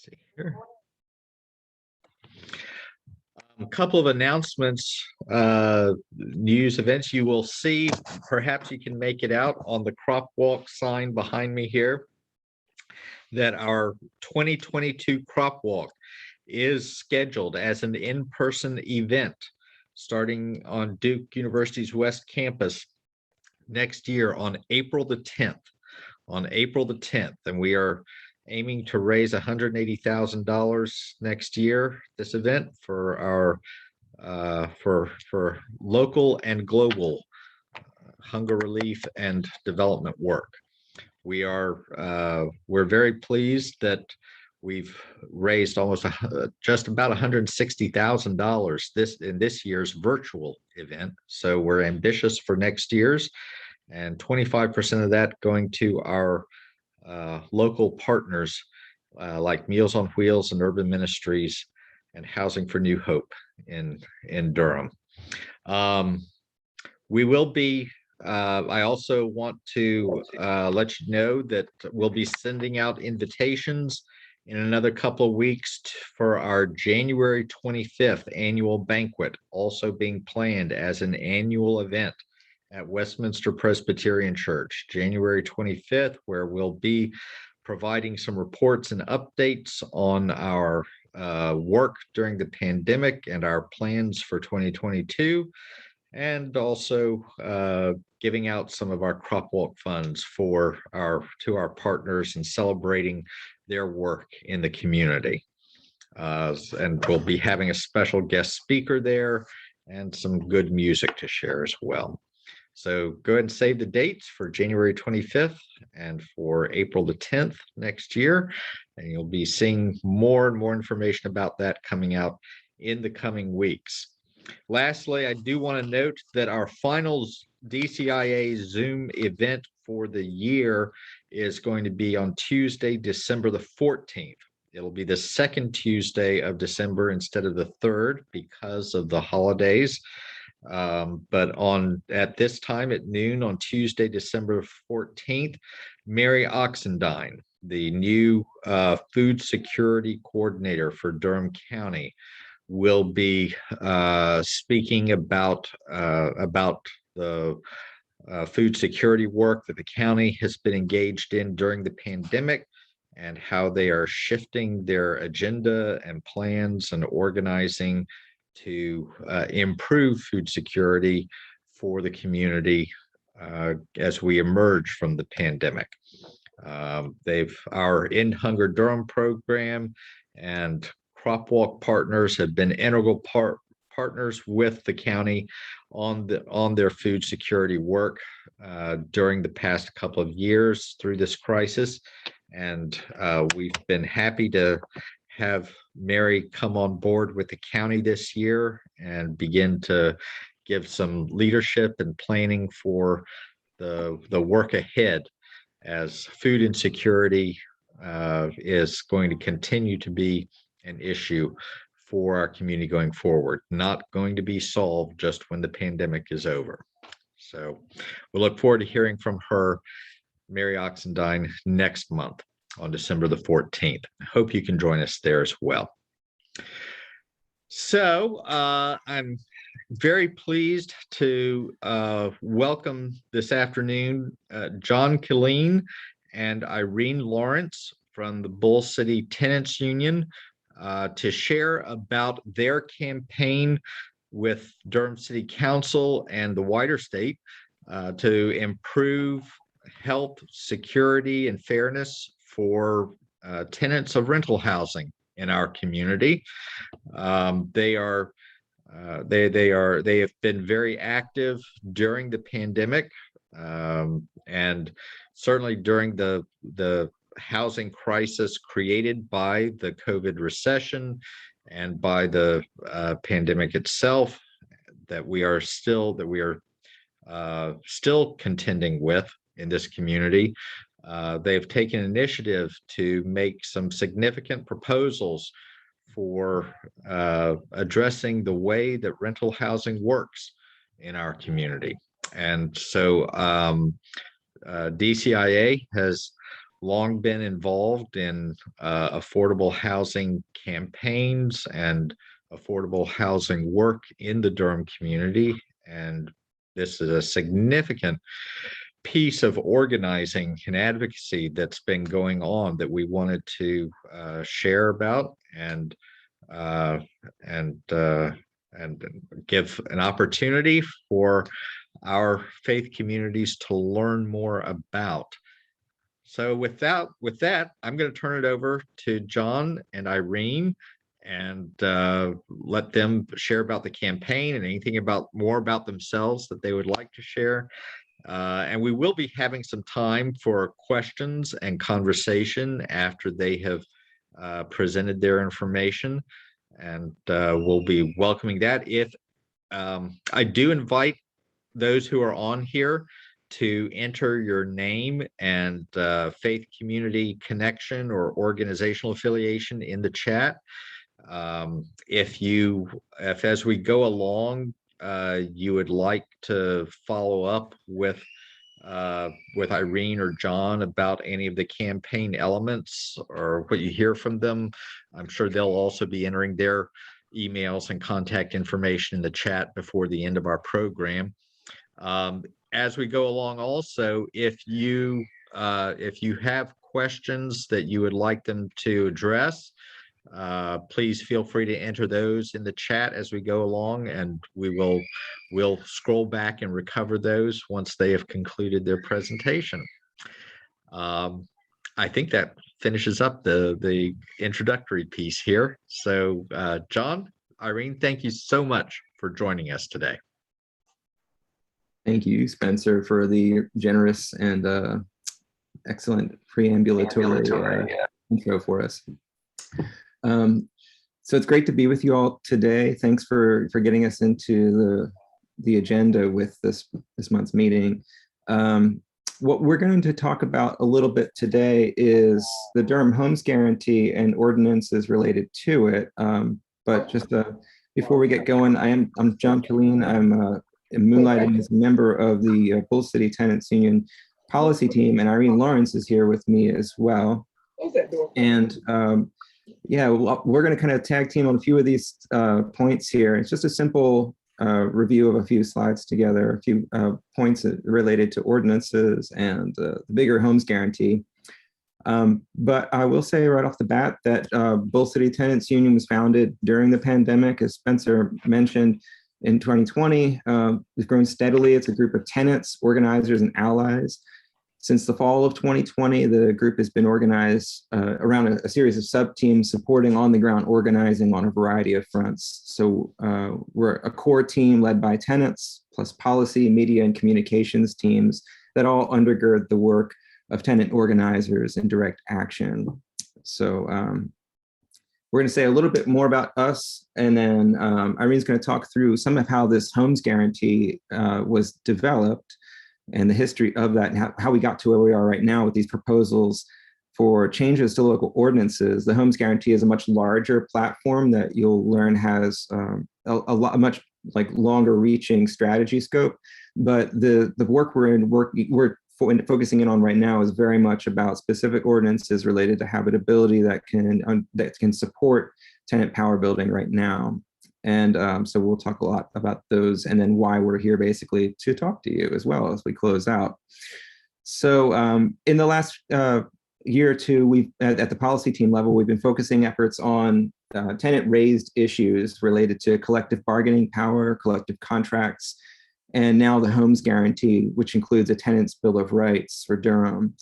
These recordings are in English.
See here. A couple of announcements, news events you will see. Perhaps you can make it out on the crop walk sign behind me here, that our 2022 crop walk is scheduled as an in-person event starting on Duke University's West Campus next year on April the 10th. On April the 10th, and we are aiming to raise $180,000 next year. This event for our for local and global hunger relief and development work. We're very pleased that we've raised almost just about $160,000 in this year's virtual event. So we're ambitious for next year's, and 25% of that going to our local partners like Meals on Wheels and Urban Ministries and Housing for New Hope in Durham. We will be, I also want to let you know that we'll be sending out invitations in another couple of weeks for our January 25th annual banquet, also being planned as an annual event at Westminster Presbyterian Church, January 25th, where we'll be providing some reports and updates on our work during the pandemic and our plans for 2022, and also giving out some of our crop walk funds to our partners and celebrating their work in the community. And we'll be having a special guest speaker there and some good music to share as well. So go ahead and save the dates for January 25th and for April the 10th next year. And you'll be seeing more and more information about that coming out in the coming weeks. Lastly, I do want to note that our final DCIA Zoom event for the year is going to be on Tuesday, December the 14th. It'll be the second Tuesday of December instead of the third because of the holidays. But at this time at noon on Tuesday, December 14th, Mary Oxendine, the new food security coordinator for Durham County, will be speaking about the food security work that the county has been engaged in during the pandemic and how they are shifting their agenda and plans and organizing to improve food security for the community as we emerge from the pandemic. Our End Hunger Durham program and Crop Walk partners have been integral partners with the county on their food security work during the past couple of years through this crisis. And we've been happy to have Mary come on board with the county this year and begin to give some leadership and planning for the work ahead, as food insecurity is going to continue to be an issue for our community going forward, not going to be solved just when the pandemic is over. So we look forward to hearing from her, Mary Oxendine, next month on December the 14th. I hope you can join us there as well. So I'm very pleased to welcome this afternoon John Killeen and Irene Lawrence from the Bull City Tenants Union to share about their campaign with Durham City Council and the wider state to improve health, security, and fairness for tenants of rental housing in our community. They have been very active during the pandemic, and certainly during the housing crisis created by the COVID recession and by the pandemic itself, that we are still contending with in this community. They've taken initiative to make some significant proposals for addressing the way that rental housing works in our community. And so DCIA has long been involved in affordable housing campaigns and affordable housing work in the Durham community. And this is a significant piece of organizing and advocacy that's been going on that we wanted to share about uh, and and give an opportunity for our faith communities to learn more about. So with that, I'm going to turn it over to John and Irene and let them share about the campaign and anything more about themselves that they would like to share. And we will be having some time for questions and conversation after they have presented their information. And we'll be welcoming that. If I do invite those who are on here to enter your name and faith community connection or organizational affiliation in the chat. If as we go along, you would like to follow up with Irene or John about any of the campaign elements or what you hear from them, I'm sure they'll also be entering their emails and contact information in the chat before the end of our program. As we go along, also, if you have questions that you would like them to address, please feel free to enter those in the chat as we go along, and we'll scroll back and recover those once they have concluded their presentation. I think that finishes up the introductory piece here. So, John, Irene, thank you so much for joining us today. Thank you, Spencer, for the generous and excellent preambulatory intro for us. So it's great to be with you all today. Thanks for getting us into the agenda with this month's meeting. What we're going to talk about a little bit today is the Durham Homes Guarantee and ordinances related to it. But just before we get going, I'm John Killeen. I'm moonlighting as a member of the City Tenants Union policy team, and Irene Lawrence is here with me as well. And yeah, we're going to kind of tag team on a few of these points here. It's just a simple review of a few slides together, a few points related to ordinances and the bigger homes guarantee. But I will say right off the bat that City Tenants Union was founded during the pandemic, as Spencer mentioned, in 2020. We've grown steadily. It's a group of tenants, organizers, and allies. Since the fall of 2020, the group has been organized around a series of sub-teams supporting on-the-ground organizing on a variety of fronts. So we're a core team led by tenants, plus policy, media, and communications teams that all undergird the work of tenant organizers in direct action. So we're going to say a little bit more about us, and then Irene's going to talk through some of how this homes guarantee was developed and the history of that, and how we got to where we are right now with these proposals for changes to local ordinances. The homes guarantee is a much larger platform that you'll learn has a much longer reaching strategy scope. But the work we're focusing in on right now is very much about specific ordinances related to habitability that can support tenant power building right now. And so we'll talk a lot about those, and then why we're here basically to talk to you as well as we close out. So in the last year or two, we've at the policy team level, we've been focusing efforts on tenant raised issues related to collective bargaining power, collective contracts, and now the homes guarantee, which includes a tenant's bill of rights for Durham.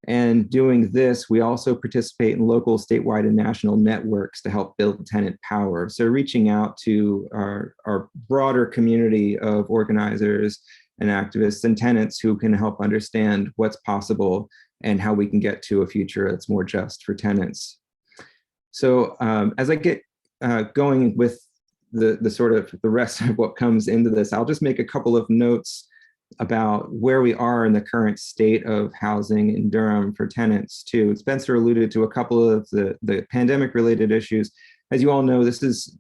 And doing this, we also participate in local, statewide, and national networks to help build tenant power. So reaching out to our broader community of organizers and activists and tenants who can help understand what's possible and how we can get to a future that's more just for tenants. So as I get going with the sort of the rest of what comes into this, I'll just make a couple of notes about where we are in the current state of housing in Durham for tenants too. Spencer alluded to a couple of the pandemic related issues. As you all know, this is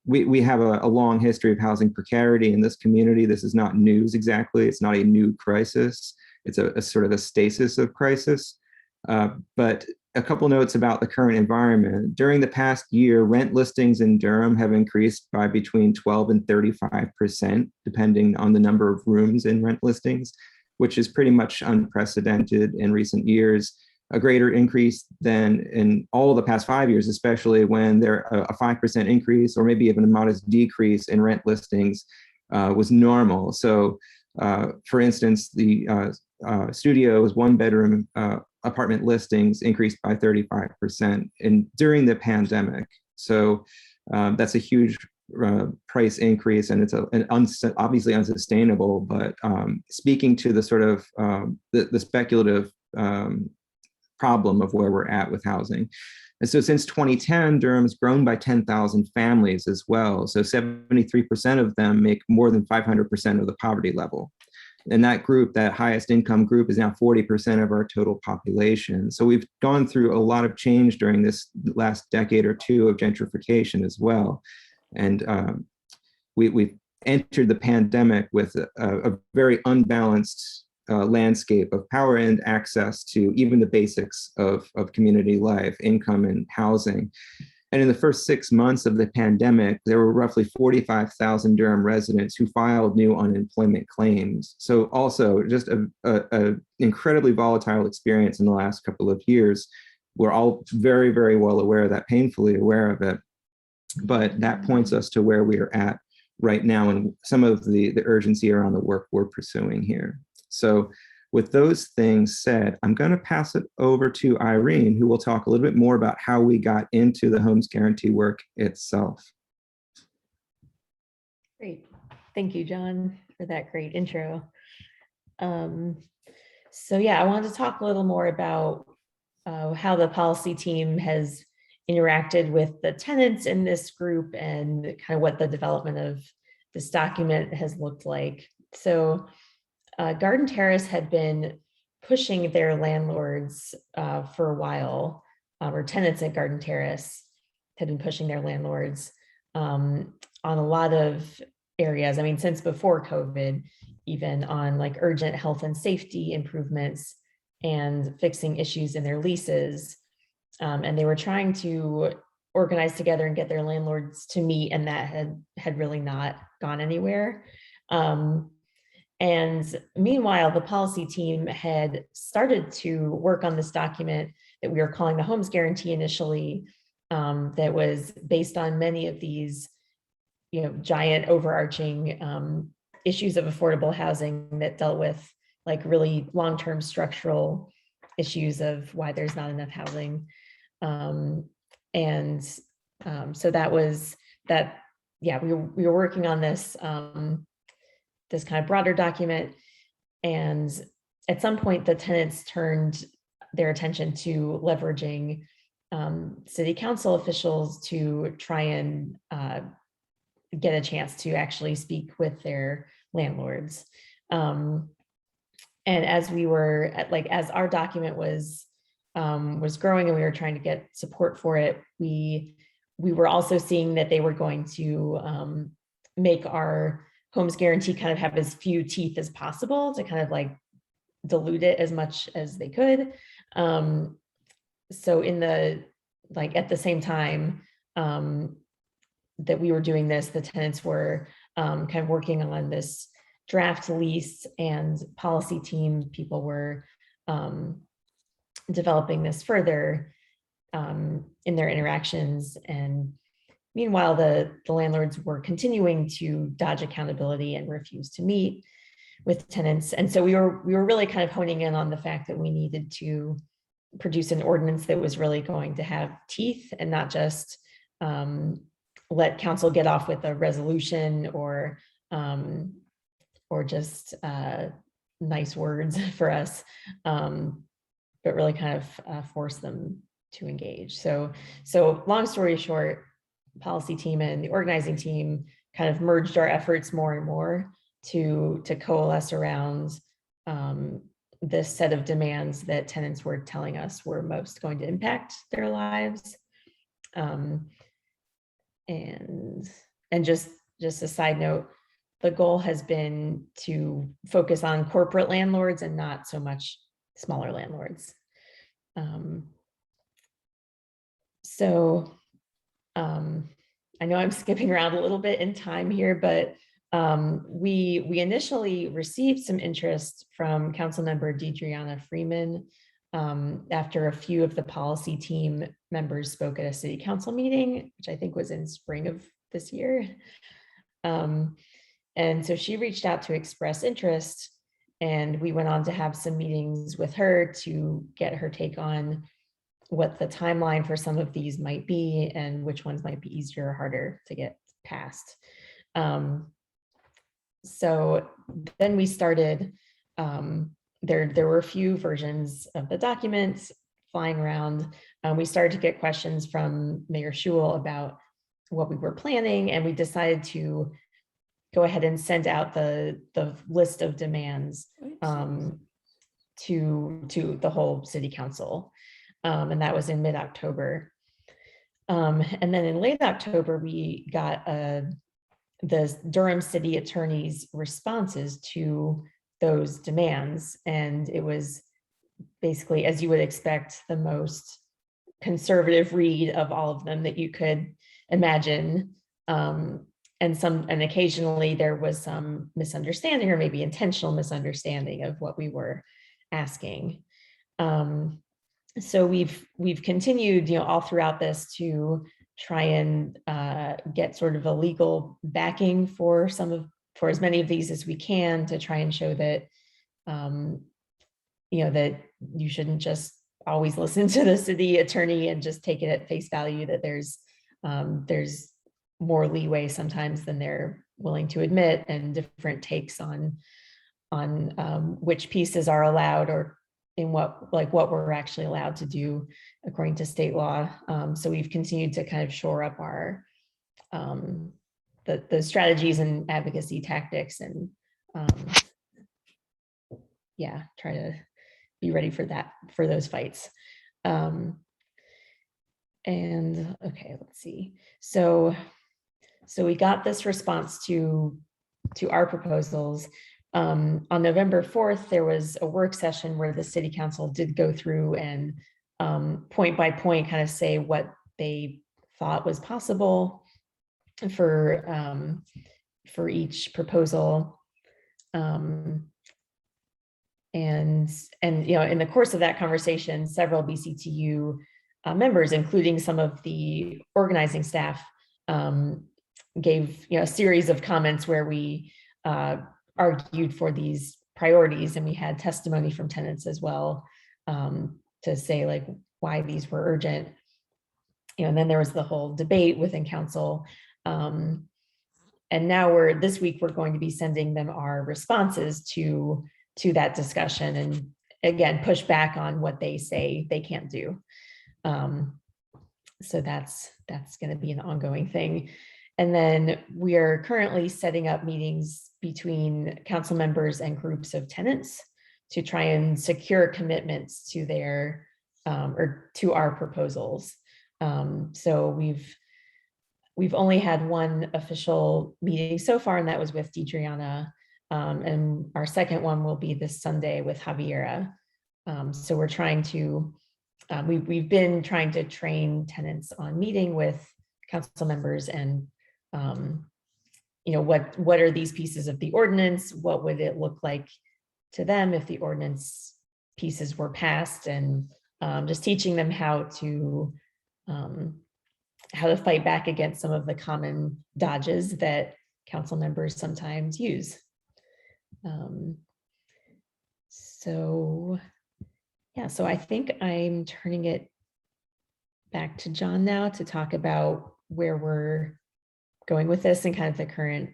we have a long history of housing precarity in this community. This is not news exactly. It's not a new crisis. It's a sort of a stasis of crisis. But a couple notes about the current environment. During the past year, rent listings in Durham have increased by between 12 and 35%, depending on the number of rooms in rent listings, which is pretty much unprecedented in recent years. A greater increase than in all of the past 5 years, especially when there a 5% increase or maybe even a modest decrease in rent listings was normal. So, for instance, the studio's one-bedroom apartment listings increased by 35% during the pandemic. So that's a huge price increase, and it's obviously unsustainable. But speaking to the sort of the speculative problem of where we're at with housing. And so since 2010, Durham's grown by 10,000 families as well. So 73% of them make more than 500% of the poverty level. And that group, that highest income group, is now 40% of our total population. So we've gone through a lot of change during this last decade or two of gentrification as well. And we've entered the pandemic with a very unbalanced landscape of power and access to even the basics of community life, income and housing. And in the first 6 months of the pandemic, there were roughly 45,000 Durham residents who filed new unemployment claims. So also just an incredibly volatile experience in the last couple of years. We're all very, very well aware of that, painfully aware of it. But that points us to where we are at right now and some of the urgency around the work we're pursuing here. So with those things said, I'm going to pass it over to Irene, who will talk a little bit more about how we got into the Homes Guarantee work itself. Great. Thank you, John, for that great intro. So yeah, I wanted to talk a little more about how the policy team has interacted with the tenants in this group and kind of what the development of this document has looked like. So Garden Terrace had been pushing their landlords for a while, or tenants at Garden Terrace had been pushing their landlords on a lot of areas. I mean, since before COVID, even on like urgent health and safety improvements and fixing issues in their leases. And they were trying to organize together and get their landlords to meet, and that had really not gone anywhere. And meanwhile, the policy team had started to work on this document that we were calling the Homes Guarantee initially, that was based on many of these, giant overarching issues of affordable housing that dealt with like really long-term structural issues of why there's not enough housing. So that was that, yeah, we were working on this, this kind of broader document. And at some point, the tenants turned their attention to leveraging city council officials to try and get a chance to actually speak with their landlords. And as we were as our document was growing and we were trying to get support for it, we were also seeing that they were going to make our Homes Guarantee kind of have as few teeth as possible to kind of like dilute it as much as they could. So at the same time that we were doing this, the tenants were kind of working on this draft lease, and policy team people were developing this further in their interactions. And meanwhile, the landlords were continuing to dodge accountability and refuse to meet with tenants. And so we were really kind of honing in on the fact that we needed to produce an ordinance that was really going to have teeth and not just let council get off with a resolution or just nice words for us, but really kind of force them to engage. So long story short, policy team and the organizing team kind of merged our efforts more and more to coalesce around this set of demands that tenants were telling us were most going to impact their lives. And just a side note, the goal has been to focus on corporate landlords and not so much smaller landlords. Um, so I know I'm skipping around a little bit in time here, but we initially received some interest from Councilmember Deidreana Freeman after a few of the policy team members spoke at a city council meeting, which I think was in spring of this year. And so she reached out to express interest, and we went on to have some meetings with her to get her take on what the timeline for some of these might be and which ones might be easier or harder to get passed. So then we started, there were a few versions of the documents flying around. We started to get questions from Mayor Schewel about what we were planning, and we decided to go ahead and send out the list of demands to the whole city council. And that was in mid-October. And then in late October, we got the Durham City Attorney's responses to those demands. And it was basically, as you would expect, the most conservative read of all of them that you could imagine. And occasionally there was some misunderstanding, or maybe intentional misunderstanding, of what we were asking. So we've continued, all throughout this to try and get sort of a legal backing for as many of these as we can, to try and show that, that you shouldn't just always listen to the city attorney and just take it at face value, that there's more leeway sometimes than they're willing to admit, and different takes on which pieces are allowed, or in what we're actually allowed to do according to state law. So we've continued to kind of shore up our the strategies and advocacy tactics, and try to be ready for those fights. And okay, let's see. So we got this response to our proposals. On November 4th, there was a work session where the city council did go through and point by point kind of say what they thought was possible for each proposal. And in the course of that conversation, several BCTU members, including some of the organizing staff, gave a series of comments where we argued for these priorities, and we had testimony from tenants as well, to say why these were urgent. And then there was the whole debate within council. And now this week we're going to be sending them our responses to that discussion, and again push back on what they say they can't do. So that's going to be an ongoing thing. And then we are currently setting up meetings between council members and groups of tenants to try and secure commitments to their or to our proposals. So we've only had one official meeting so far, and that was with Deidreana. And our second one will be this Sunday with Javiera. So we're trying to, we've been trying to train tenants on meeting with council members, and what are these pieces of the ordinance? What would it look like to them if the ordinance pieces were passed? And just teaching them how to fight back against some of the common dodges that council members sometimes use. So I think I'm turning it back to John now to talk about where we're going with this and kind of the current,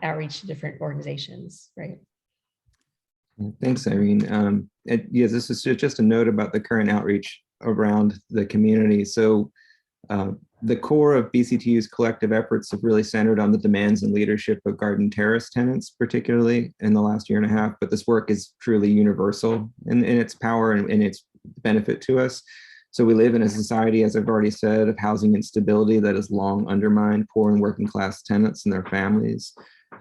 outreach to different organizations, right? Thanks, Irene. Yes, this is just a note about the current outreach around the community. So the core of BCTU's collective efforts have really centered on the demands and leadership of garden terrace tenants, particularly in the last year and a half. But this work is truly universal in its power and in its benefit to us. So we live in a society, as I've already said, of housing instability that has long undermined poor and working class tenants and their families.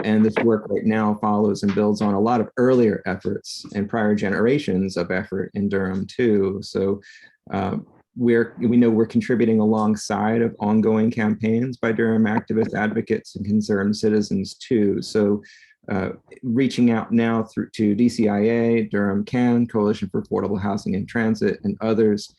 And this work right now follows and builds on a lot of earlier efforts and prior generations of effort in Durham too. So we know we're contributing alongside of ongoing campaigns by Durham activists, advocates, and concerned citizens too. So reaching out now through to DCIA, Durham Can, Coalition for Affordable Housing and Transit, and others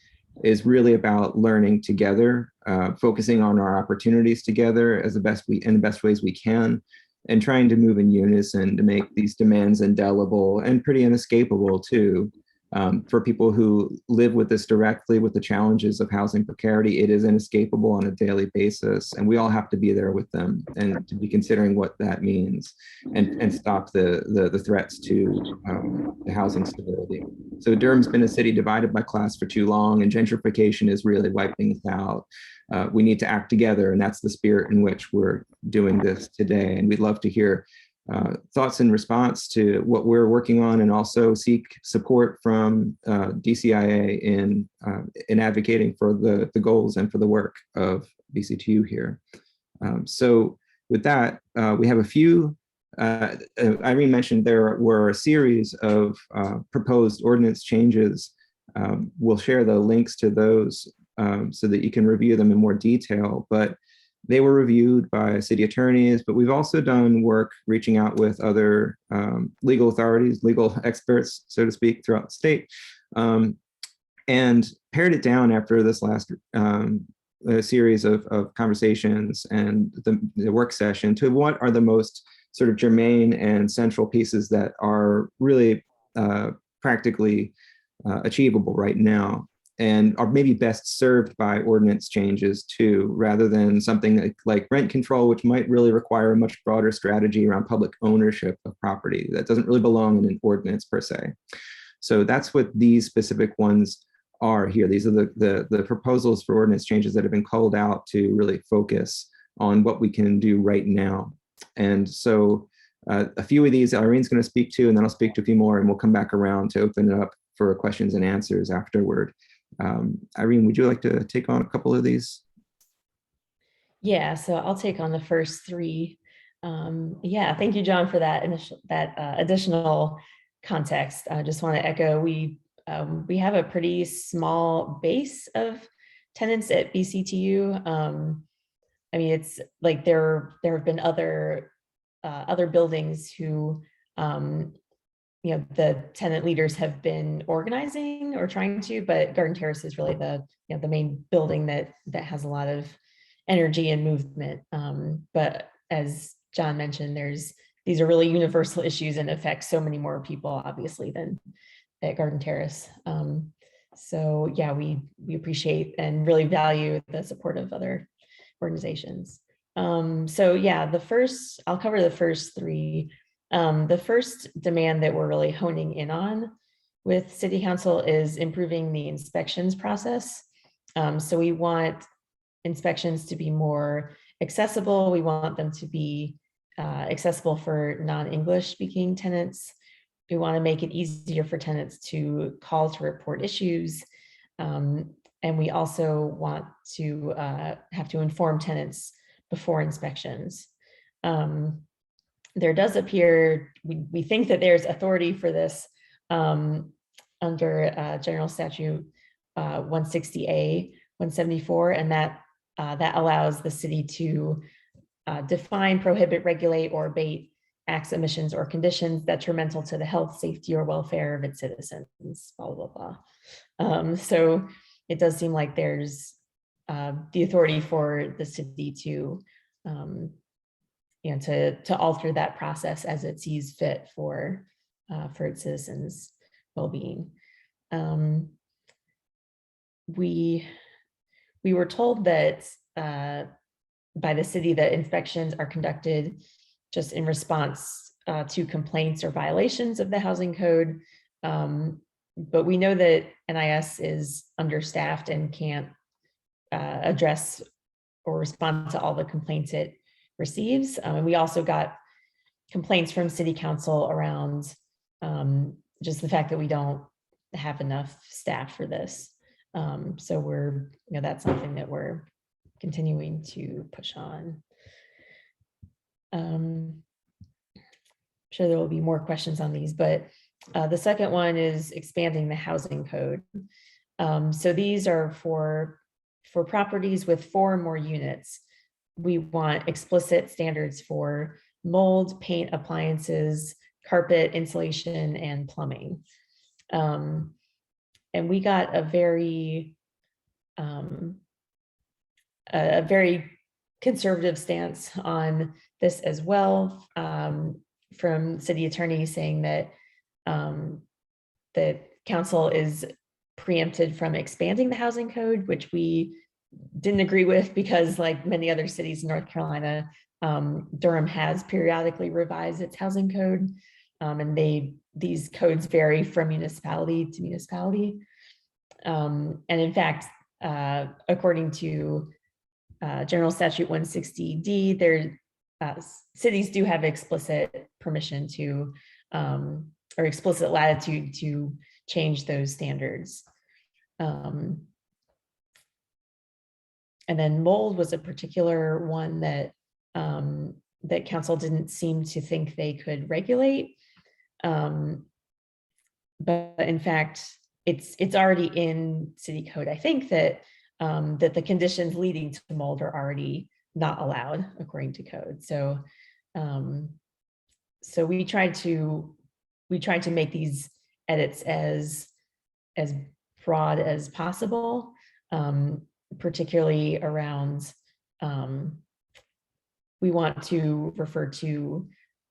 is really about learning together, focusing on our opportunities together as in the best ways we can, and trying to move in unison to make these demands indelible and pretty inescapable too. For people who live with this directly, with the challenges of housing precarity, it is inescapable on a daily basis, and we all have to be there with them and to be considering what that means, and stop the threats to the housing stability. So Durham's been a city divided by class for too long, and gentrification is really wiping us out. We need to act together, and that's the spirit in which we're doing this today. And we'd love to hear thoughts in response to what we're working on, and also seek support from DCIA in advocating for the goals and for the work of BCTU here. So with that, we have a few, Irene mentioned there were a series of proposed ordinance changes. We'll share the links to those so that you can review them in more detail, but they were reviewed by city attorneys, but we've also done work reaching out with other legal authorities, legal experts, so to speak, throughout the state, and pared it down after this last series of conversations and the work session to what are the most sort of germane and central pieces that are really practically achievable right now, and are maybe best served by ordinance changes too, rather than something like rent control, which might really require a much broader strategy around public ownership of property that doesn't really belong in an ordinance per se. So that's what these specific ones are here. These are the proposals for ordinance changes that have been called out to really focus on what we can do right now. And so a few of these Irene's going to speak to, and then I'll speak to a few more, and we'll come back around to open it up for questions and answers afterward. Irene, would you like to take on a couple of these? Yeah, so I'll take on the first three. Yeah, thank you, John, for that additional context. I just want to echo, we have a pretty small base of tenants at BCTU. I mean, it's like there have been other buildings who the tenant leaders have been organizing or trying to, but Garden Terrace is really the main building that has a lot of energy and movement. But as John mentioned, these are really universal issues and affect so many more people, obviously, than at Garden Terrace. So yeah, we appreciate and really value the support of other organizations. So yeah, I'll cover the first three. The first demand that we're really honing in on with City Council is improving the inspections process. So we want inspections to be more accessible. We want them to be accessible for non-English speaking tenants. We want to make it easier for tenants to call to report issues. And we also want to have to inform tenants before inspections. There does appear, we think that there's authority for this under General Statute 160A 174, and that allows the city to define, prohibit, regulate, or abate acts, omissions, or conditions detrimental to the health, safety, or welfare of its citizens, blah, blah, blah. So it does seem like there's the authority for the city to to alter that process as it sees fit for its citizens' well-being. We were told that by the city that inspections are conducted just in response to complaints or violations of the housing code. But we know that NIS is understaffed and can't address or respond to all the complaints it receives. And we also got complaints from City Council around just the fact that we don't have enough staff for this. So that's something that we're continuing to push on. sure there will be more questions on these, but the second one is expanding the housing code. So these are for properties with 4 or more units. We want explicit standards for mold, paint, appliances, carpet, insulation, and plumbing. And we got a very conservative stance on this as well, from city attorney saying that the council is preempted from expanding the housing code, which we didn't agree with because, like many other cities in North Carolina, Durham has periodically revised its housing code, and these codes vary from municipality to municipality. And in fact, according to General Statute 160D, cities do have explicit permission to, or explicit latitude to change those standards. And then mold was a particular one that that council didn't seem to think they could regulate. But in fact, it's already in city code. I think that that the conditions leading to mold are already not allowed according to code. So so we tried to make these edits as broad as possible, particularly around, we want to refer to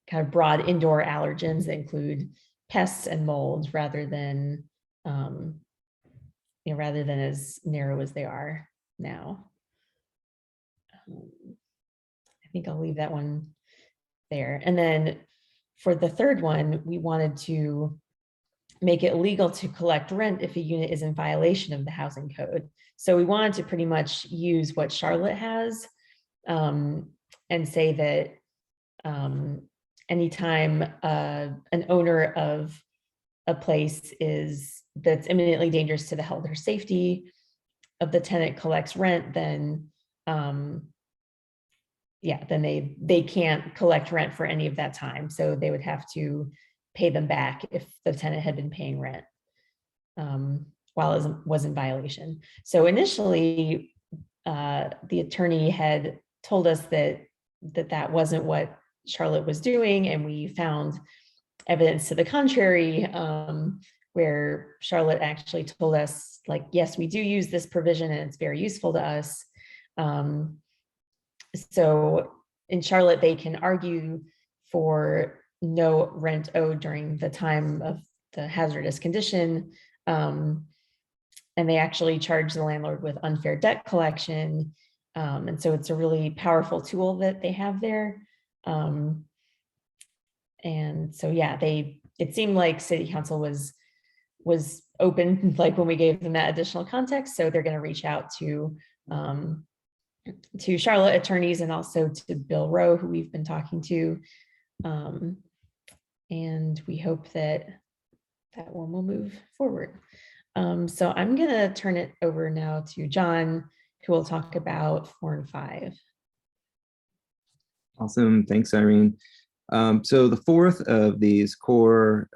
kind of broad indoor allergens that include pests and mold rather than rather than as narrow as they are now. I think I'll leave that one there. And then for the third one, we wanted to make it illegal to collect rent if a unit is in violation of the housing code. So we wanted to pretty much use what Charlotte has, and say that anytime an owner of a place that's imminently dangerous to the health or safety of the tenant collects rent, then then they can't collect rent for any of that time. So they would have to pay them back if the tenant had been paying rent while it was in violation. So initially, the attorney had told us that wasn't what Charlotte was doing, and we found evidence to the contrary, where Charlotte actually told us, like, yes, we do use this provision and it's very useful to us. So in Charlotte, they can argue for no rent owed during the time of the hazardous condition. And they actually charge the landlord with unfair debt collection. And so it's a really powerful tool that they have there. And so, yeah, it seemed like city council was open, like when we gave them that additional context. So they're going to reach out to Charlotte attorneys and also to Bill Rowe, who we've been talking to. And we hope that one will move forward. So I'm going to turn it over now to John, who will talk about 4 and 5. Awesome. Thanks, Irene. So the fourth of these core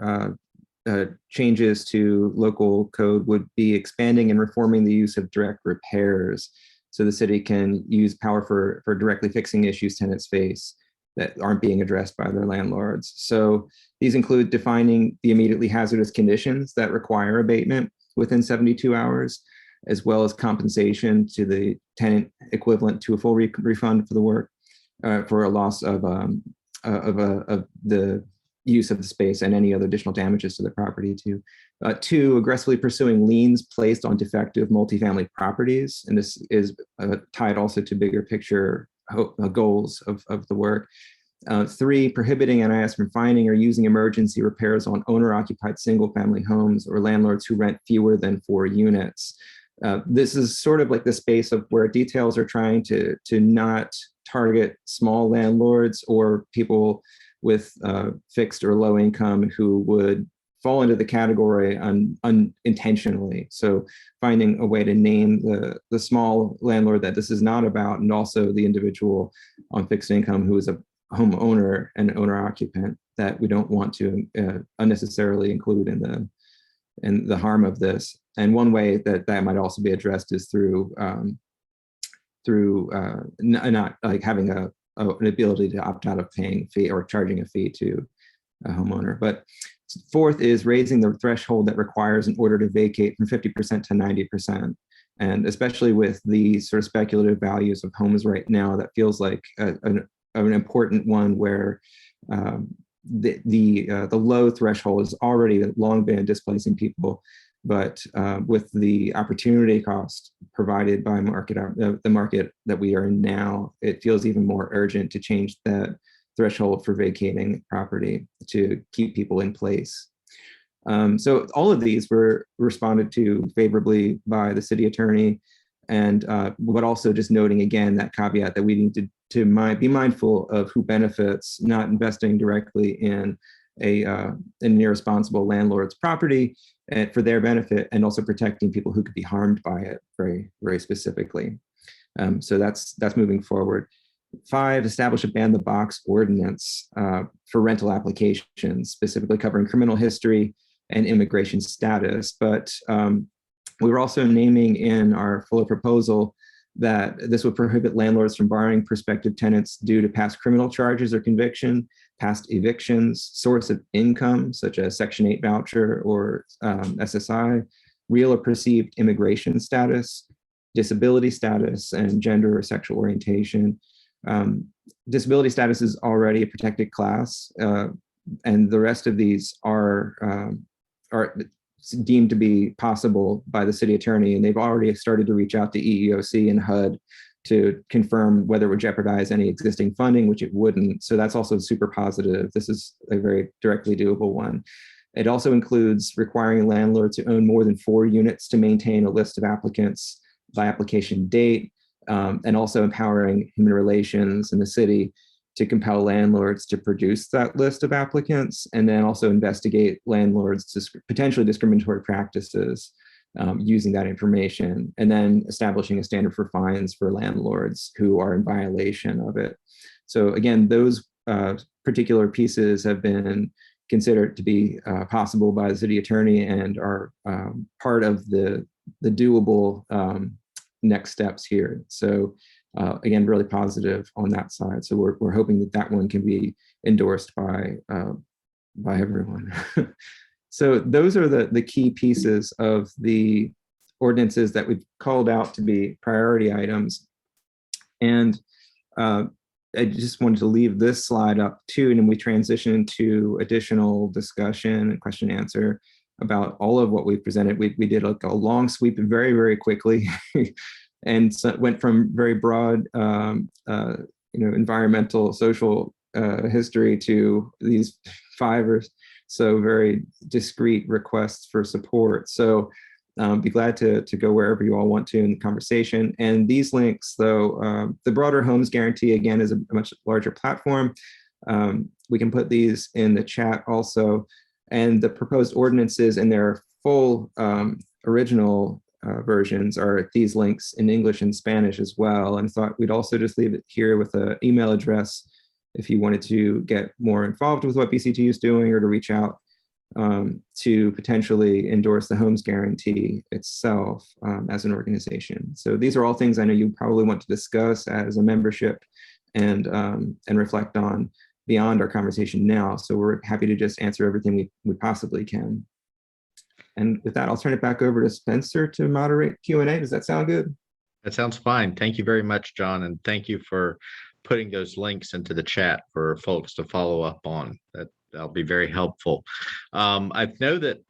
changes to local code would be expanding and reforming the use of direct repairs. So the city can use power for directly fixing issues tenants face that aren't being addressed by their landlords. So these include defining the immediately hazardous conditions that require abatement within 72 hours, as well as compensation to the tenant equivalent to a full refund for the work, for a loss of the use of the space and any other additional damages to the property too. 2, aggressively pursuing liens placed on defective multifamily properties. And this is tied also to bigger picture goals of the work. 3, prohibiting NIS from finding or using emergency repairs on owner-occupied single-family homes or landlords who rent fewer than 4 units. This is sort of like the space of where details are trying to not target small landlords or people with fixed or low income who would fall into the category unintentionally. So finding a way to name the small landlord that this is not about, and also the individual on fixed income who is a homeowner and owner occupant that we don't want to unnecessarily include in the harm of this. And one way that that might also be addressed is through not like having an ability to opt out of paying a fee or charging a fee to a homeowner. But fourth is raising the threshold that requires an order to vacate from 50% to 90%. And especially with the sort of speculative values of homes right now, that feels like an important one where the low threshold has already long been displacing people, but with the opportunity cost provided by the market that we are in now, it feels even more urgent to change that threshold for vacating property to keep people in place. So all of these were responded to favorably by the city attorney, and but also just noting again that caveat that we need to be mindful of who benefits, not investing directly in an irresponsible landlord's property and for their benefit, and also protecting people who could be harmed by it very, very specifically. So that's moving forward. 5, establish a ban the box ordinance for rental applications, specifically covering criminal history and immigration status. But we were also naming in our fuller proposal that this would prohibit landlords from barring prospective tenants due to past criminal charges or conviction, past evictions, source of income, such as Section 8 voucher or SSI, real or perceived immigration status, disability status, and gender or sexual orientation. Disability status is already a protected class, and the rest of these are deemed to be possible by the city attorney, and they've already started to reach out to EEOC and HUD to confirm whether it would jeopardize any existing funding, which it wouldn't. So that's also super positive. This is a very directly doable one. It also includes requiring landlords to own more than 4 units to maintain a list of applicants by application date, and also empowering human relations in the city to compel landlords to produce that list of applicants, and then also investigate landlords to potentially discriminatory practices using that information, and then establishing a standard for fines for landlords who are in violation of it. So again, those particular pieces have been considered to be possible by the city attorney and are part of the doable next steps here. So again, really positive on that side. So we're hoping that that one can be endorsed by everyone. So those are the key pieces of the ordinances that we've called out to be priority items. And I just wanted to leave this slide up too, and then we transition to additional discussion and question and answer about all of what we presented. We did like a long sweep very, very quickly. And so it went from very broad, environmental, social history to these 5 or so very discrete requests for support. So be glad to go wherever you all want to in the conversation. And these links, though, the broader homes guarantee, again, is a much larger platform. We can put these in the chat also. And the proposed ordinances and their full original versions are at these links in English and Spanish as well. And thought we'd also just leave it here with an email address if you wanted to get more involved with what BCTU is doing, or to reach out to potentially endorse the homes guarantee itself as an organization. So these are all things I know you probably want to discuss as a membership and reflect on beyond our conversation now. So we're happy to just answer everything we possibly can. And with that, I'll turn it back over to Spencer to moderate Q&A. Does that sound good? That sounds fine. Thank you very much, John. And thank you for putting those links into the chat for folks to follow up on. That'll be very helpful. I know that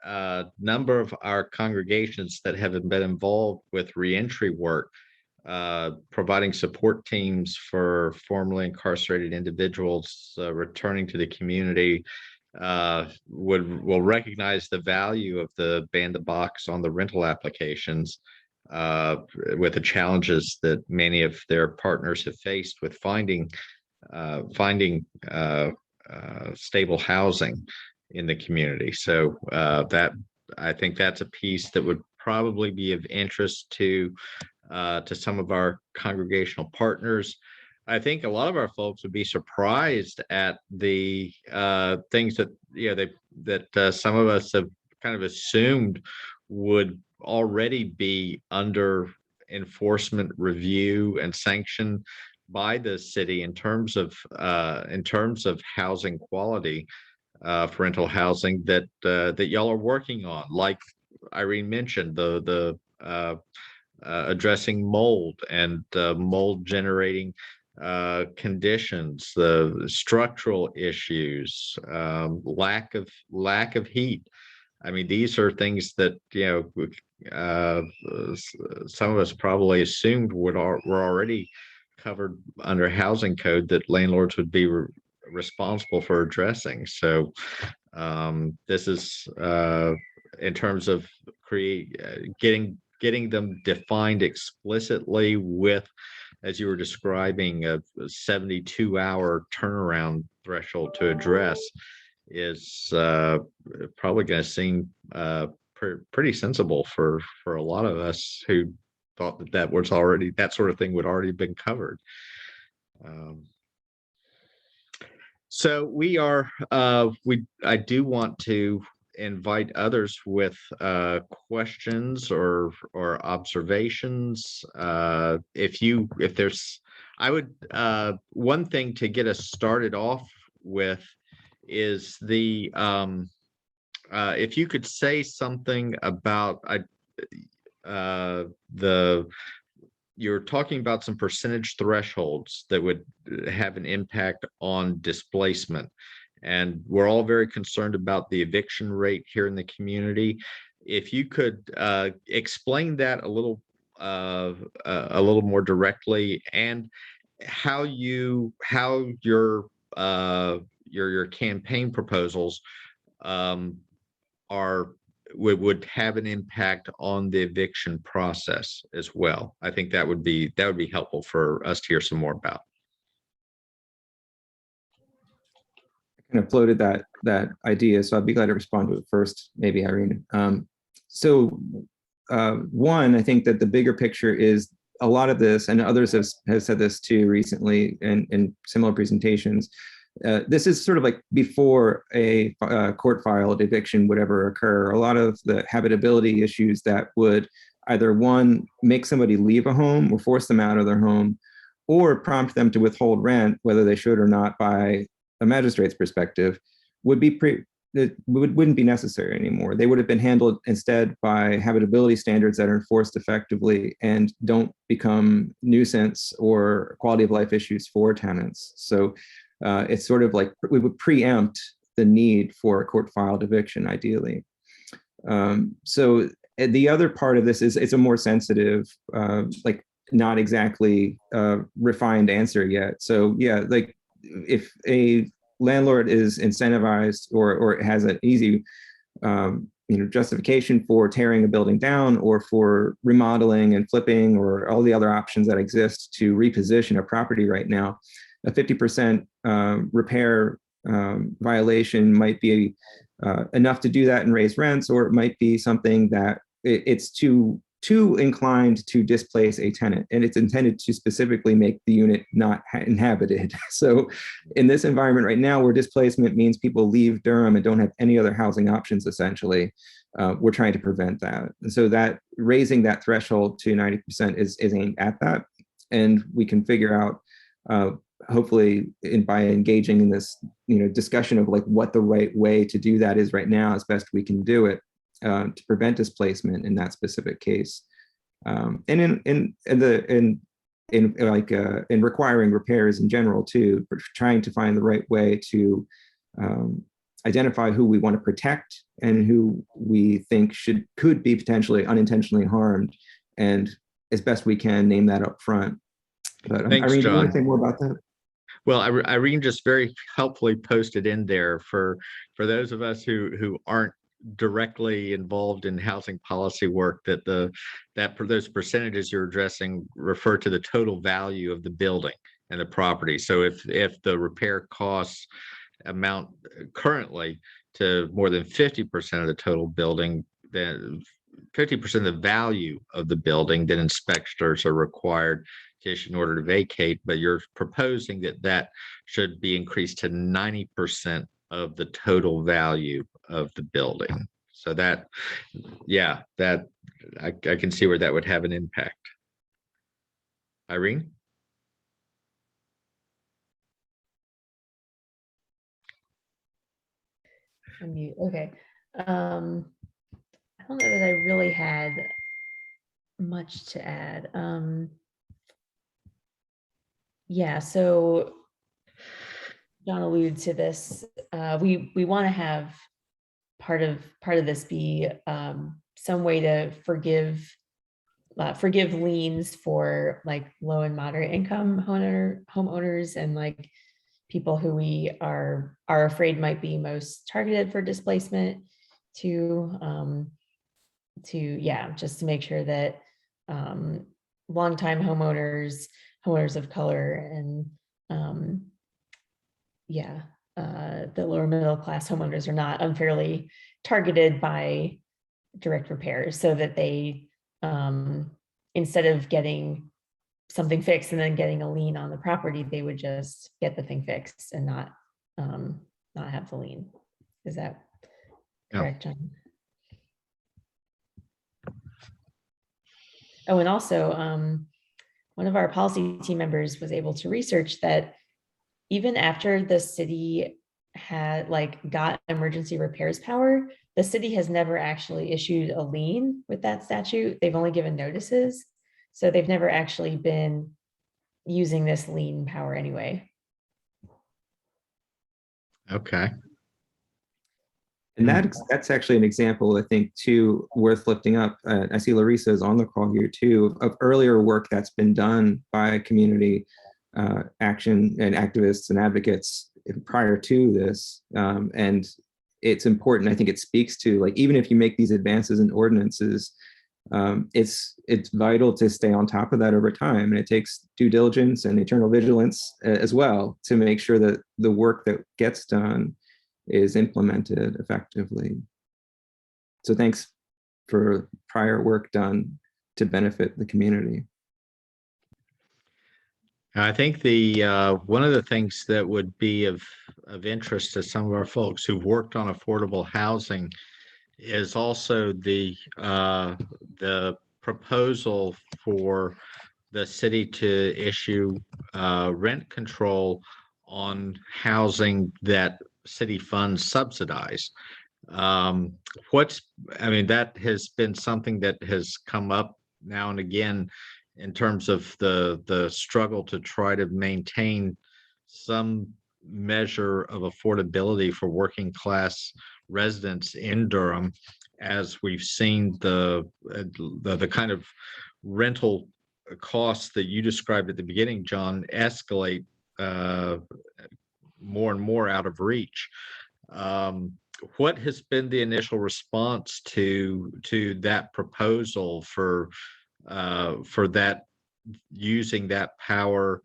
a number of our congregations that have been involved with reentry work, providing support teams for formerly incarcerated individuals returning to the community, will recognize the value of the ban the box on the rental applications, with the challenges that many of their partners have faced with finding stable housing in the community. So that, I think that's a piece that would probably be of interest to some of our congregational partners. I think a lot of our folks would be surprised at the things that some of us have kind of assumed would already be under enforcement review and sanction by the city in terms of housing quality, for rental housing that y'all are working on. Like Irene mentioned, the addressing mold and mold generating conditions, the structural issues, lack of heat. I mean, these are things that some of us probably assumed were already covered under housing code that landlords would be responsible for addressing. So this is in terms of getting them defined explicitly with, as you were describing, a 72-hour turnaround threshold to address is probably going to seem pretty sensible for a lot of us who thought that was already, that sort of thing would already been covered. So we are I do want to invite others with questions or observations. If there's, I would one thing to get us started off with is the if you could say something about you're talking about some percentage thresholds that would have an impact on displacement. And we're all very concerned about the eviction rate here in the community. If you could explain that a little more directly, and how your campaign proposals would have an impact on the eviction process as well. I think that would be helpful for us to hear some more about. Kind of floated that idea, so I'd be glad to respond to it first, maybe, Irene. One, I think that the bigger picture is a lot of this, and others have said this too recently in similar presentations. This is sort of like before a court filed eviction would ever occur. A lot of the habitability issues that would either, one, make somebody leave a home or force them out of their home, or prompt them to withhold rent, whether they should or not by a magistrate's perspective, wouldn't be necessary anymore. They would have been handled instead by habitability standards that are enforced effectively and don't become nuisance or quality of life issues for tenants. So it's sort of like we would preempt the need for a court filed eviction, ideally. So the other part of this is it's a more sensitive, like not exactly refined answer yet. So yeah, like if a landlord is incentivized or has an easy justification for tearing a building down or for remodeling and flipping or all the other options that exist to reposition a property right now, a 50% repair violation might be enough to do that and raise rents, or it might be something that it's too inclined to displace a tenant, and it's intended to specifically make the unit not inhabited. So in this environment right now, where displacement means people leave Durham and don't have any other housing options, we're trying to prevent that. And so that raising that threshold to 90% is aimed at that. And we can figure out, hopefully by engaging in this discussion of like what the right way to do that is right now, as best we can do it, to prevent displacement in that specific case, and in requiring repairs in general too, trying to find the right way to identify who we want to protect and who we think could be potentially unintentionally harmed, and as best we can name that up front. But Thanks, Irene, do you want John. to say more about that? Well, Irene just very helpfully posted in there for those of us who aren't directly involved in housing policy work, that for those percentages you're addressing refer to the total value of the building and the property. So if the repair costs amount currently to more than 50% of the total building, then 50% of the value of the building, then inspectors are required to issue an order to vacate, but you're proposing that that should be increased to 90% of the total value of the building. So that, yeah, that I can see where that would have an impact. Irene? Unmute. Okay. I don't know that I really had much to add. Yeah, so John alluded to this. We want to have part of this be some way to forgive liens for like low and moderate income homeowners and like people who we are afraid might be most targeted for displacement yeah, just to make sure that longtime homeowners of color and yeah, the lower middle class homeowners are not unfairly targeted by direct repairs, so that they instead of getting something fixed and then getting a lien on the property, they would just get the thing fixed and not have the lien. Is that correct, John? Oh, and also one of our policy team members was able to research that even after the city had got emergency repairs power, the city has never actually issued a lien with that statute. They've only given notices. So they've never actually been using this lien power anyway. Okay. And that's actually an example, I think, too, worth lifting up. I see Larissa is on the call here too, of earlier work that's been done by community action and activists and advocates prior to this. And it's important. I think it speaks to, like, even if you make these advances in ordinances, it's vital to stay on top of that over time. And it takes due diligence and eternal vigilance as well to make sure that the work that gets done is implemented effectively. So thanks for prior work done to benefit the community. I think the one of the things that would be of interest to some of our folks who've worked on affordable housing is also the proposal for the city to issue rent control on housing that city funds subsidize. I mean, that has been something that has come up now and again in terms of the struggle to try to maintain some measure of affordability for working class residents in Durham, as we've seen the kind of rental costs that you described at the beginning, John, escalate more and more out of reach. What has been the initial response to that proposal for that, using that power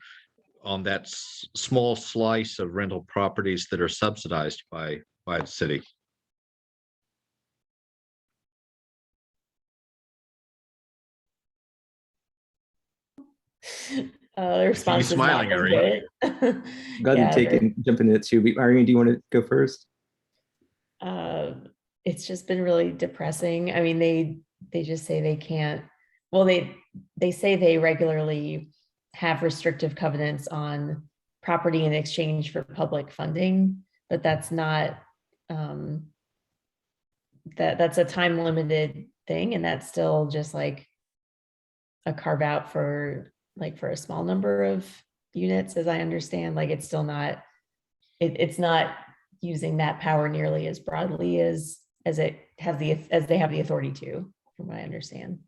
on that small slice of rental properties that are subsidized by the city? The response is smiling, not Irene. good. Glad Yeah, to take and jump into it too. Irene, do you want to go first? it's just been really depressing. I mean, they just say they can't. Well, they say they regularly have restrictive covenants on property in exchange for public funding, but that's not that's a time limited thing, and that's still just like a carve out for a small number of units, as I understand. Like, it's still not it's not using that power nearly as broadly as they have the authority to, from what I understand.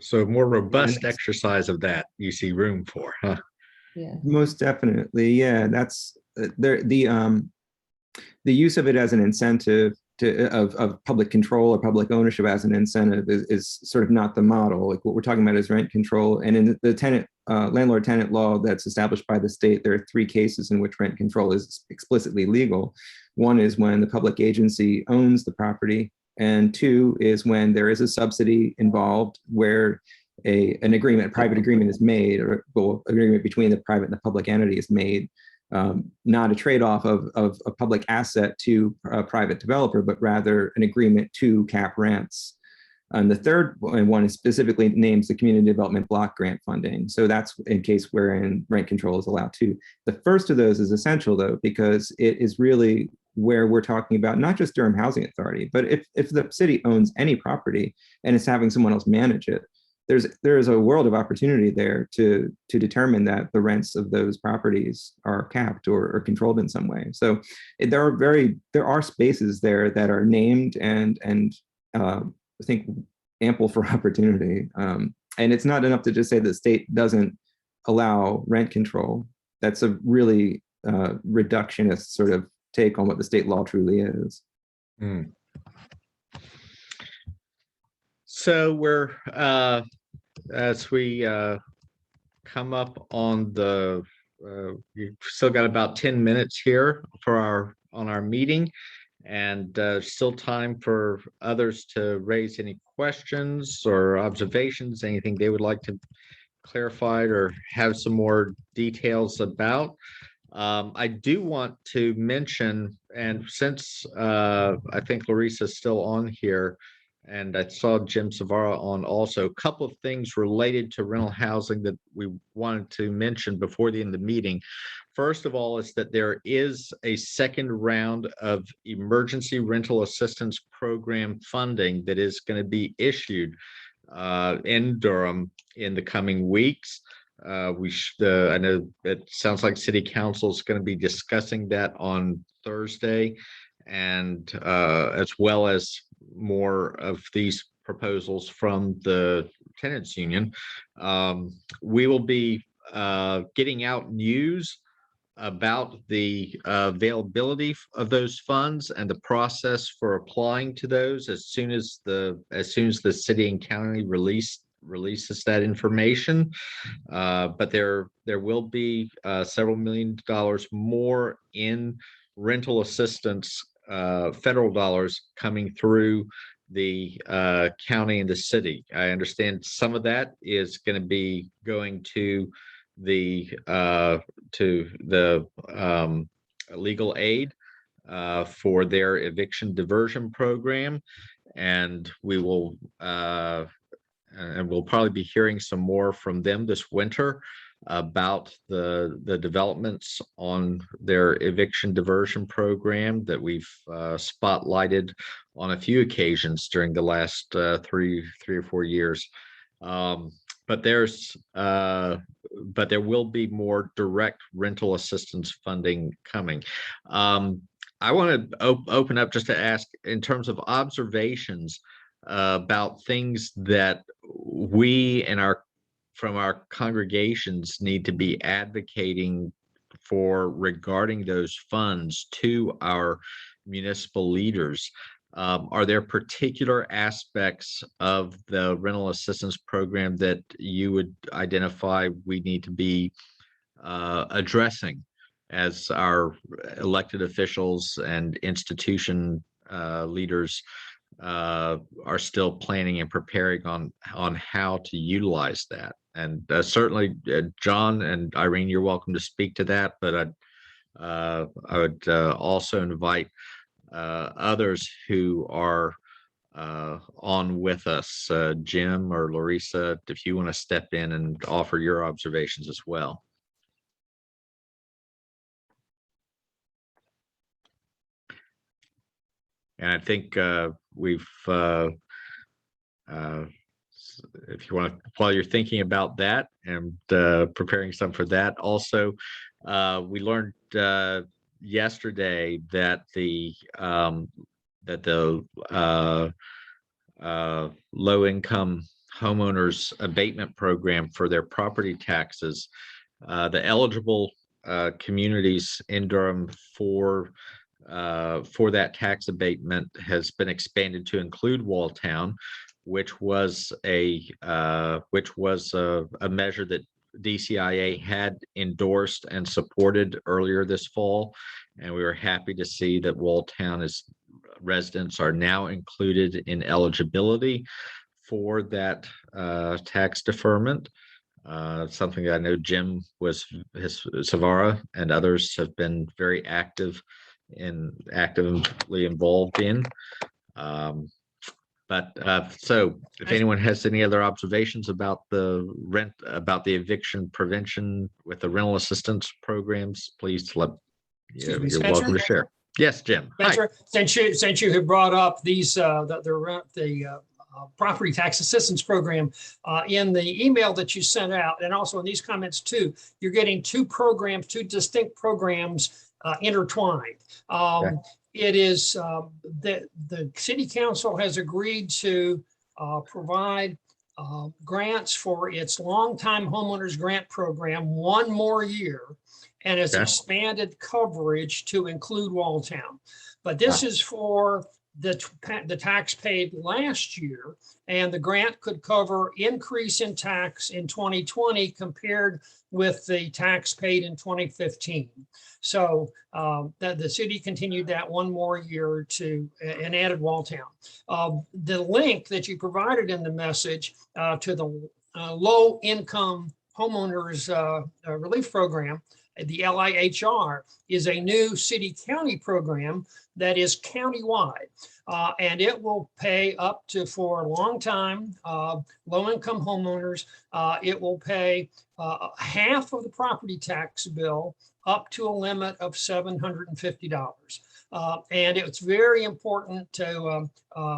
So more robust exercise of that you see room for, huh? Yeah, most definitely. Yeah, that's the use of it as an incentive of public control or public ownership as an incentive is sort of not the model. Like, what we're talking about is rent control. And in the landlord tenant law that's established by the state, there are 3 cases in which rent control is explicitly legal. One is when the public agency owns the property And two is when there is a subsidy involved where an agreement, a private agreement is made, or well, agreement between the private and the public entity is made, not a trade-off of a public asset to a private developer, but rather an agreement to cap rents. And the third one specifically names the community development block grant funding. So that's in case wherein rent control is allowed too. The first of those is essential though, because it is really where we're talking about not just Durham Housing Authority, but if the city owns any property and is having someone else manage it, there is a world of opportunity there to determine that the rents of those properties are capped or controlled in some way. So there are spaces there that are named and I think ample for opportunity. And it's not enough to just say the state doesn't allow rent control. That's a really reductionist sort of take on what the state law truly is. Mm. So we're as we come up on the we've still got about 10 minutes here for our meeting, and still time for others to raise any questions or observations, anything they would like to clarify or have some more details about. I do want to mention, and since I think Larissa's still on here, and I saw Jim Savara on also, a couple of things related to rental housing that we wanted to mention before the end of the meeting. First of all, is that there is a second round of emergency rental assistance program funding that is going to be issued in Durham in the coming weeks. I know it sounds like City Council is going to be discussing that on Thursday, and as well as more of these proposals from the Tenants Union. We will be getting out news about the availability of those funds and the process for applying to those as soon as the city and county releases that information. But there will be several $1 million more in rental assistance, federal dollars coming through the county and the city. I understand some of that is going to be going to the legal aid for their eviction diversion program, and we'll probably be hearing some more from them this winter about the developments on their eviction diversion program that we've spotlighted on a few occasions during the last 3 or 4 years. But there will be more direct rental assistance funding coming. I want to open up just to ask, in terms of observations about things that we and from our congregations need to be advocating for regarding those funds to our municipal leaders. Are there particular aspects of the rental assistance program that you would identify we need to be addressing as our elected officials and institution leaders are still planning and preparing on how to utilize that? And certainly, John and Irene, you're welcome to speak to that, but I would also invite others who are on with us, Jim or Larissa, if you want to step in and offer your observations as well. And I think we've, if you want to, while you're thinking about that and preparing some for that, also, we learned yesterday that the low-income homeowners abatement program for their property taxes, the eligible communities in Durham for that tax abatement has been expanded to include Walltown, which was a measure that DCIA had endorsed and supported earlier this fall, and we were happy to see that Walltown is residents are now included in eligibility for that tax deferment. Something that I know Jim Savara and others have been very actively involved in. So if anyone has any other observations about the eviction prevention with the rental assistance programs, please you're welcome to share. Yes, Jim. Spencer, since you have brought up these the property tax assistance program in the email that you sent out, and also in these comments too, you're getting two distinct programs intertwined. It is the city council has agreed to provide grants for its longtime homeowners grant program 1 more year, and has expanded coverage to include Walltown. But this is for the tax paid last year, and the grant could cover increase in tax in 2020 compared with the tax paid in 2015. So that the city continued that 1 more year and added Walltown. The link that you provided in the message to the low income homeowners relief program, the LIHR, is a new city county program that is countywide. And it will pay up to, for long-time low-income homeowners, it will pay half of the property tax bill up to a limit of $750. And it's very important to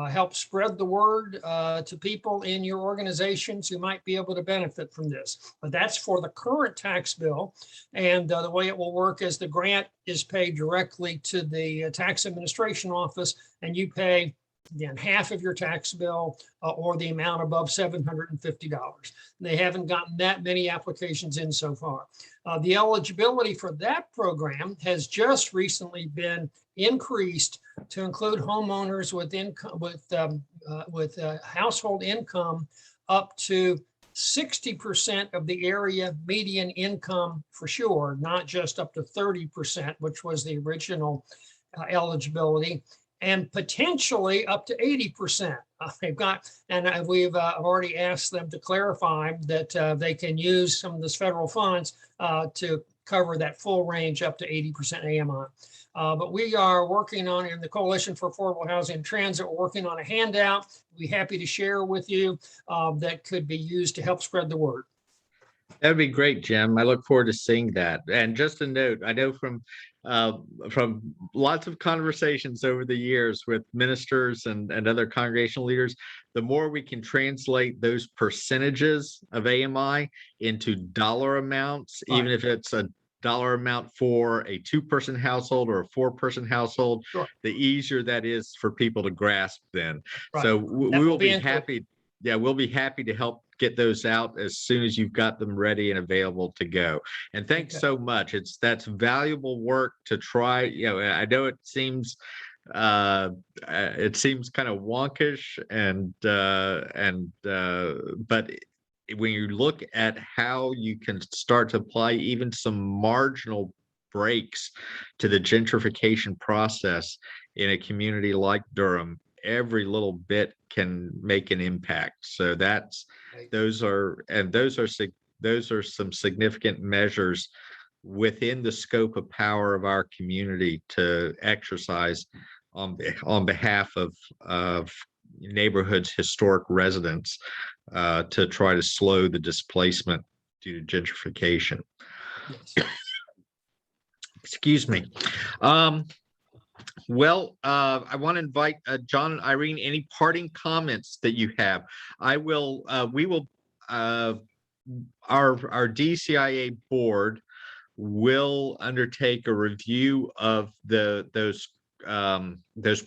help spread the word to people in your organizations who might be able to benefit from this. But that's for the current tax bill. And the way it will work is the grant is paid directly to the tax administration office, and you pay again half of your tax bill or the amount above $750. They haven't gotten that many applications in so far. The eligibility for that program has just recently been increased to include homeowners with income with household income up to 60% of the area median income for sure, not just up to 30%, which was the original eligibility, and potentially up to 80%. They've got, and we've already asked them to clarify that they can use some of this federal funds to cover that full range up to 80% AMI. But we are working on, in the Coalition for Affordable Housing and Transit, we're working on a handout we'd be happy to share with you that could be used to help spread the word. That'd be great, Jim. I look forward to seeing that. And just a note, I know from lots of conversations over the years with ministers and other congregational leaders, the more we can translate those percentages of AMI into dollar amounts, even if it's a dollar amount for a 2-person household or a 4-person household, the easier that is for people to grasp then. So we will be happy. Yeah, we'll be happy to help get those out as soon as you've got them ready and available to go. And thanks so much. That's valuable work to try. You know, I know it seems kind of wonkish but when you look at how you can start to apply even some marginal breaks to the gentrification process in a community like Durham, every little bit can make an impact. So those are some significant measures within the scope of power of our community to exercise on behalf of neighborhoods, historic residents, to try to slow the displacement due to gentrification. Yes. Excuse me. Well, I want to invite John and Irene, any parting comments that you have. Our DCIA board will undertake a review of those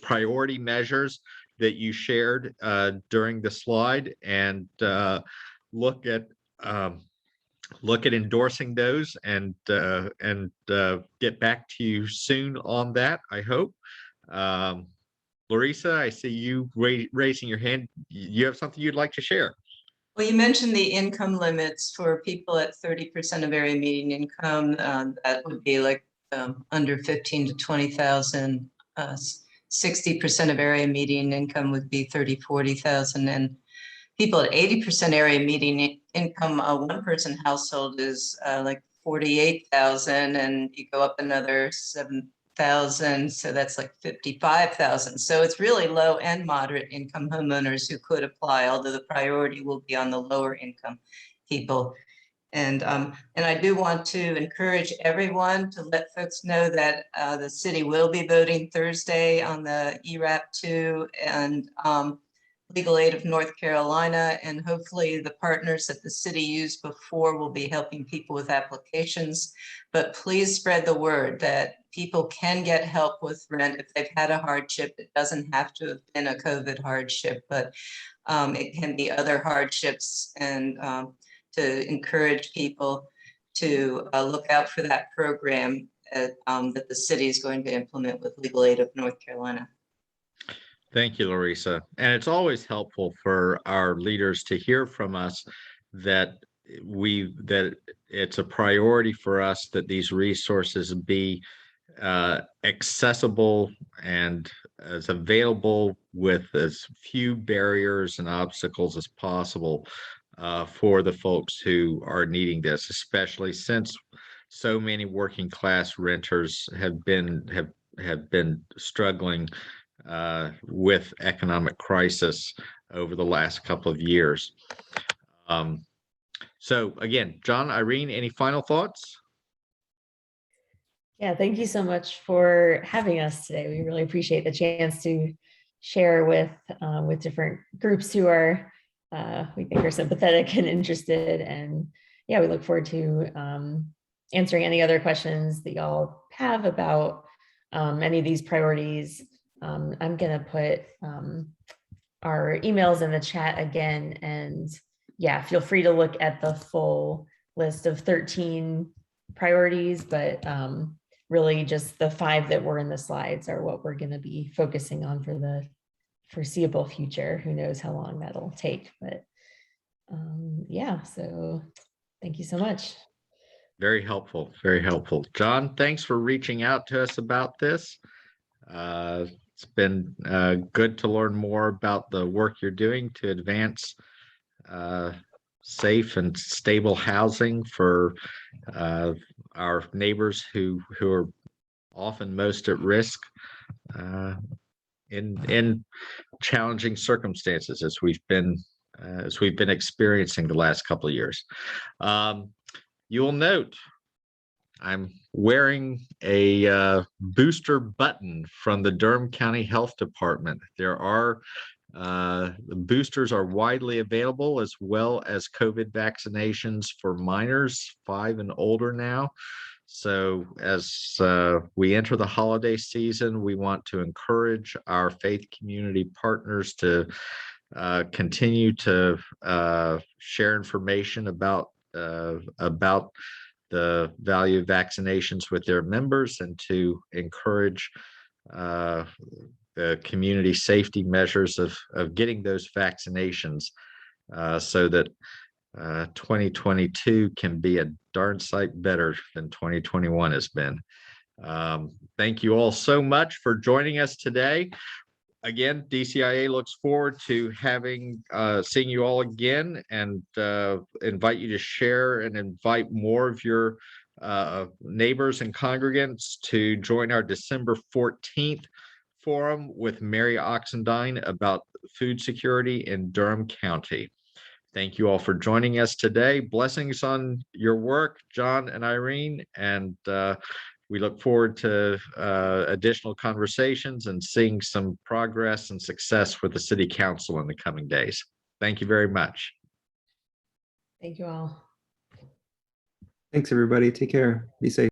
priority measures that you shared during the slide, and look at endorsing those and get back to you soon on that, I hope. Larissa, I see you raising your hand. You have something you'd like to share? Well, you mentioned the income limits for people at 30% of area median income. That would be like under 15 to 20,000 60% of area median income would be 30, 40,000, and people at 80% area median income, a one-person household is like 48,000, and you go up another 7,000, so that's like 55,000. So it's really low and moderate income homeowners who could apply, although the priority will be on the lower income people. And I do want to encourage everyone to let folks know that the city will be voting Thursday on the ERAP 2 and Legal Aid of North Carolina, and hopefully the partners that the city used before will be helping people with applications. But please spread the word that people can get help with rent if they've had a hardship. It doesn't have to have been a COVID hardship, but it can be other hardships, and to encourage people to look out for that program that the city is going to implement with Legal Aid of North Carolina. Thank you, Larissa. And it's always helpful for our leaders to hear from us that it's a priority for us that these resources be accessible and as available with as few barriers and obstacles as possible for the folks who are needing this, especially since so many working class renters have been struggling with economic crisis over the last couple of years. So again, John, Irene, any final thoughts? Yeah, thank you so much for having us today. We really appreciate the chance to share with different groups who are we think are sympathetic and interested. And yeah, we look forward to answering any other questions that y'all have about any of these priorities. I'm gonna put our emails in the chat again, and yeah, feel free to look at the full list of 13 priorities, but really just the 5 that were in the slides are what we're gonna be focusing on for the foreseeable future. Who knows how long that'll take, but yeah, so thank you so much. Very helpful, very helpful. John, thanks for reaching out to us about this. It's been good to learn more about the work you're doing to advance safe and stable housing for our neighbors who are often most at risk in challenging circumstances as we've been experiencing the last couple of years. You will note I'm wearing a booster button from the Durham County Health Department. The boosters are widely available, as well as COVID vaccinations for minors 5 and older now. So as we enter the holiday season, we want to encourage our faith community partners to continue to share information about the value of vaccinations with their members, and to encourage the community safety measures of getting those vaccinations so that 2022 can be a darn sight better than 2021 has been. Thank you all so much for joining us today. Again, DCIA looks forward to seeing you all again, and invite you to share and invite more of your neighbors and congregants to join our December 14th forum with Mary Oxendine about food security in Durham County. Thank you all for joining us today. Blessings on your work, John and Irene, and we look forward to additional conversations and seeing some progress and success with the City Council in the coming days. Thank you very much. Thank you all. Thanks, everybody. Take care. Be safe.